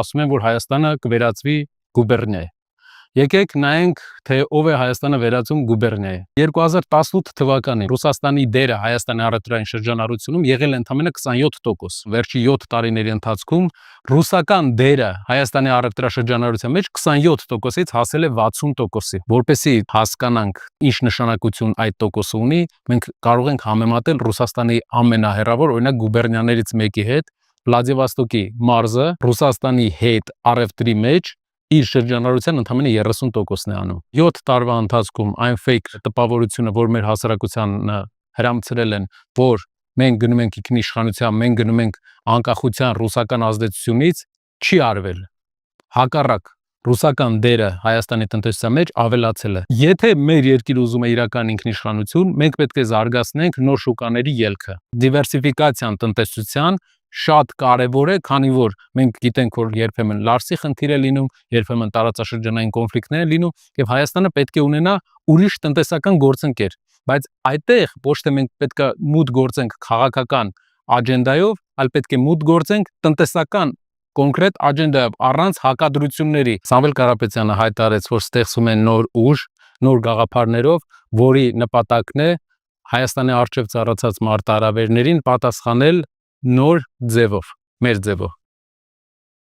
ասում են, որ Հայաստանը կվերածվի գուբերնիա։ Եկեք նայենք, թե ով է Հայաստանը վերածում գուբերնիայի։ 2018 թվականին Ռուսաստանի դերը Հայաստանի առևտրային շրջանառությունում եղել է ընդամենը 27%։ Վերջի 7 տարիների ընթացքում ռուսական դերը Հայաստանի առևտրաշրջանառության մեջ 27%-ից հասել է 60%-ի։ Որպեսզի հասկանանք ինչ նշանակություն այդ տոկոսը ունի, մենք կարող ենք համեմատել Ռուսաստանի ամենահեռավոր, օրինակ, գուբերնիաներից մեկի հետ։ Վլադիվոստոկի մարզը Ռուսաստանի հետ առևտրի մեջ իր շրջանառության ընդամենը 30%-ն է անում։ 7 տարվա ընթացքում այն ֆեյք տպավորությունը, որ մեր հասարակությանը հրամցրել են, որ մենք գնում ենք ինքնիշխանության, մենք գնում ենք անկախության ռուսական ազդեցությունից, չի արվել։ Հակառակ, ռուսական դերը Հայաստանի տնտեսության մեջ ավելացել է։ Եթե մեր երկիրը ուզում է իրական ինքնիշխանություն, մենք պետք է զարգացնենք նոր շուկաների ելքը։ Դիվերսիֆիկացիան տնտեսության շատ կարևոր է, քանի որ մենք գիտենք, որ երբեմն Լարսի խնդիր է լինում, երբեմն տարածաշրջանային կոնֆլիկտներ են լինում, եւ Հայաստանը պետք է ունենա ուրիշ տնտեսական գործընկեր, բայց այդտեղ ոչ թե մենք պետք է մուտք գործենք քաղաքական աջենդայով, այլ պետք է մուտք գործենք տնտեսական կոնկրետ աջենդայով, առանց հակադրությունների։ Սամվել Կարապետյանը հայտարարեց, որ ստեղծում են նոր ուժ, նոր գաղափարներով, որի նպատակն է Հայաստանի առջև ծառացած մարտահրավերներին պատասխանել նոր ձևով, մեր ձևով։